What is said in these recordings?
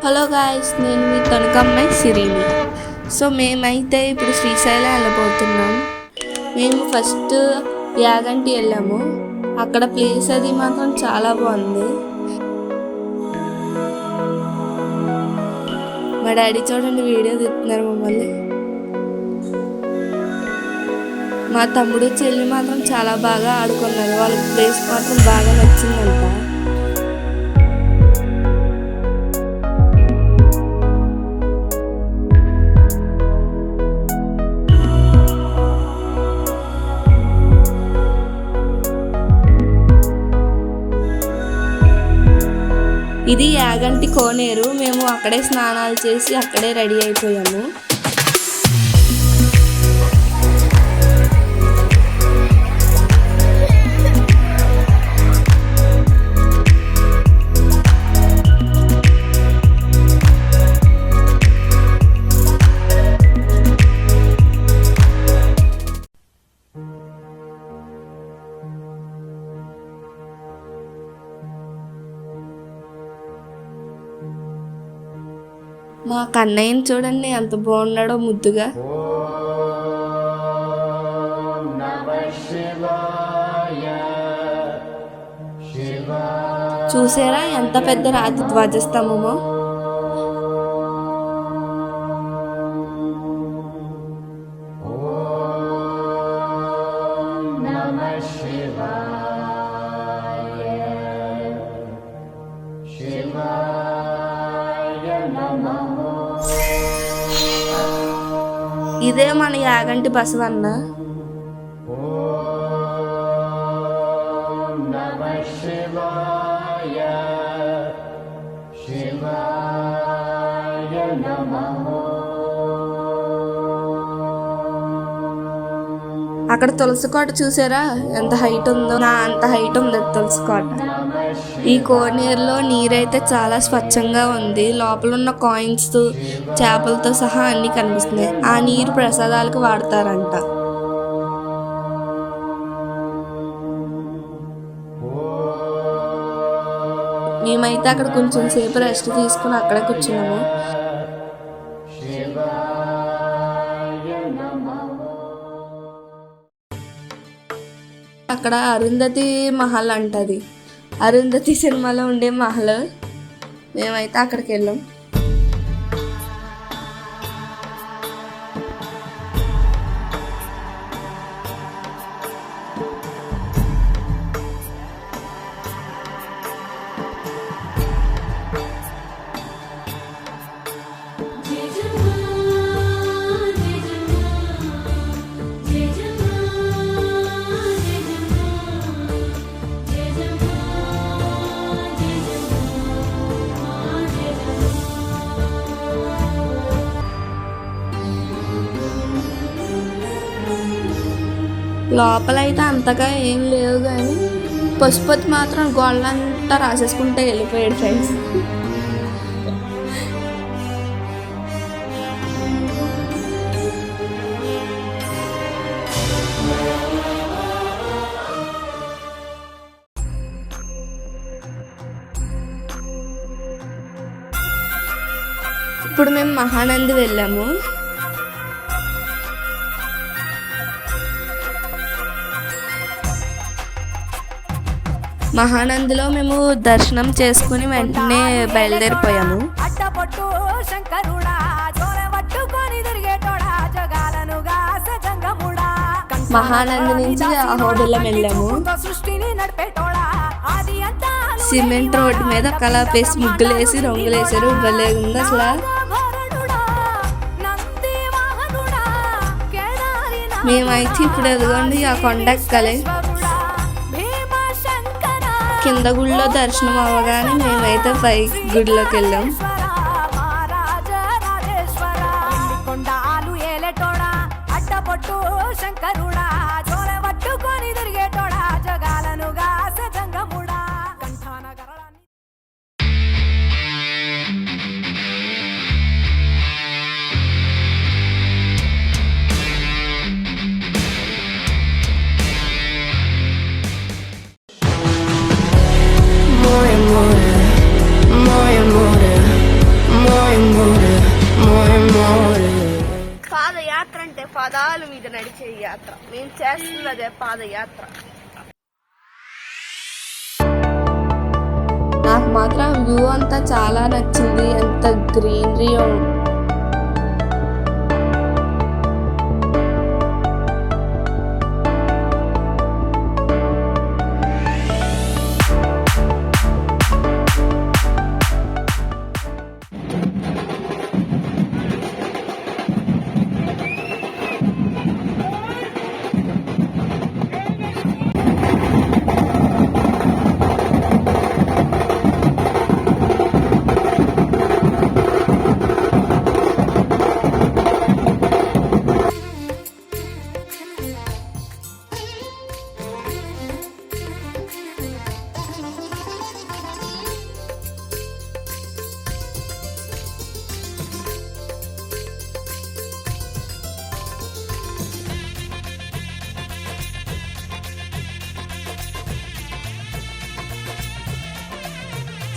Hello guys, నేను మీ తణుకమ్మాయి సిరిని. So మేమైతే ఇప్పుడు శ్రీశైలం వెళ్ళబోతున్నాం. మేము ఫస్ట్ యాగంటి వెళ్ళాము. అక్కడ ప్లేస్ అది మాత్రం చాలా బాగుంది. మా డాడీ చూడండి వీడియో తీస్తున్నారు మమ్మల్ని. మా తమ్ముడు చెల్లి మాత్రం చాలా బాగా ఆడుకున్నారు. వాళ్ళకి ప్లేస్ మాత్రం బాగా నచ్చిందంట. ఇది యాగంటి కోనేరు. మేము అక్కడే స్నానాలు చేసి అక్కడే రెడీ అయిపోయాము. మా కన్నయ్యని చూడండి ఎంత బాగున్నాడో ముద్దుగా. చూసారా ఎంత పెద్ద రాతి ధ్వజస్తంభమో. ఇదే మన యాగంటి బసవన్న. అక్కడ తులసి కోట చూసారా ఎంత హైట్ ఉందో. అంత హైట్ ఉంది తులసి కోట. ఈ కోనేరులో నీరైతే చాలా స్వచ్ఛంగా ఉంది. లోపల ఉన్న కాయిన్స్, చేపలతో సహా అన్ని కనిపిస్తున్నాయి. ఆ నీరు ప్రసాదాలకు వాడతారంట. మేమైతే అక్కడ కొంచెం సేపు రెస్ట్ తీసుకుని అక్కడే కూర్చున్నాము. అక్కడ అరుంధతి మహల్ అంటది. అరుంధతి సినిమాలో ఉండే మహల్. మేమైతే అక్కడికి వెళ్ళాం. లోపలైతే అంతగా ఏం లేవు, కానీ పశుపతి మాత్రం గోళ్ళంతా రాసేసుకుంటే వెళ్ళిపోయాడు ఫ్రెండ్స్. ఇప్పుడు మేము మహానంది వెళ్ళాము. మహానందిలో మేము దర్శనం చేసుకుని వెంటనే బయలుదేరిపోయాము. మహానంది నుంచి అహోబిలం వెళ్ళాము. సిమెంట్ రోడ్డు మీద కలాపేసి ముగ్గులేసి రంగులేసారు. భలే ఉంది అసలు. మేమైతే ఇప్పుడు ఎదుగోండి ఆ కొండ ఎక్కాలి. కింద గుడిలో దర్శనం అవ్వగానే మేమైతే పై గుడిలోకి వెళ్ళాం. పదాల మీద నడిచే యాత్ర. మేము చేస్తున్నదే పాదయాత్ర. నాకు మాత్రం వ్యూ అంతా చాలా నచ్చింది. ఎంత గ్రీనరీ.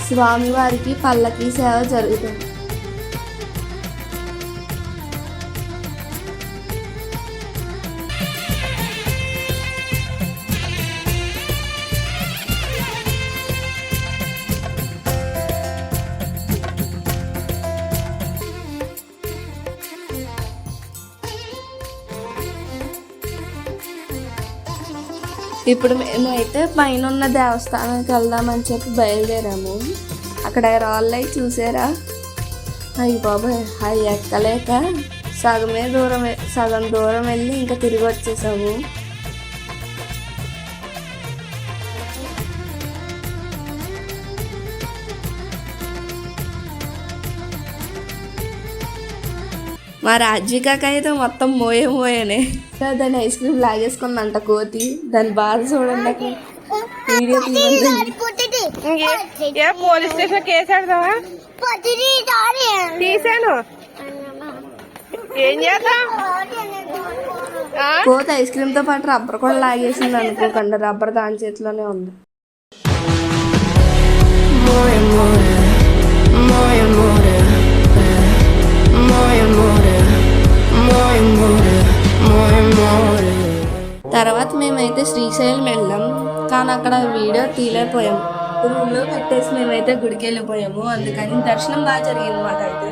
స్వామివారికి పల్లకి సేవ జరుగుతుంది. ఇప్పుడు మేమైతే పైన ఉన్న దేవస్థానానికి వెళ్దామని చెప్పి బయలుదేరాము. అక్కడ రాళ్ళై చూసారా? అయ్యి బాబాయ్, అవి ఎక్కలేక సగం దూరం వెళ్ళి ఇంకా తిరిగి వచ్చేసాము. మా రాజ్వికాక అయితే మొత్తం మోయనే. దాని ఐస్ క్రీమ్ లాగేసుకుందంట కోతి. దాని బాధ చూడండి. వీడియో పోలీస్ స్టేషన్ కేసు పెడతావా? తీసాను. ఏం చేద్దాం? కోతి ఐస్ క్రీమ్ తో పాటు రబ్బర్ కూడా లాగేసింది అనుకోకుండా. రబ్బర్ దాని చేతిలోనే ఉంది. తర్వాత మేమైతే శ్రీశైలం వెళ్ళాం. కానీ అక్కడ వీడియో తీయలేకపోయాము. రూమ్లో పెట్టేసి మేమైతే గుడికి వెళ్ళిపోయాము. అందుకని దర్శనం బాగా జరిగింది మాకైతే.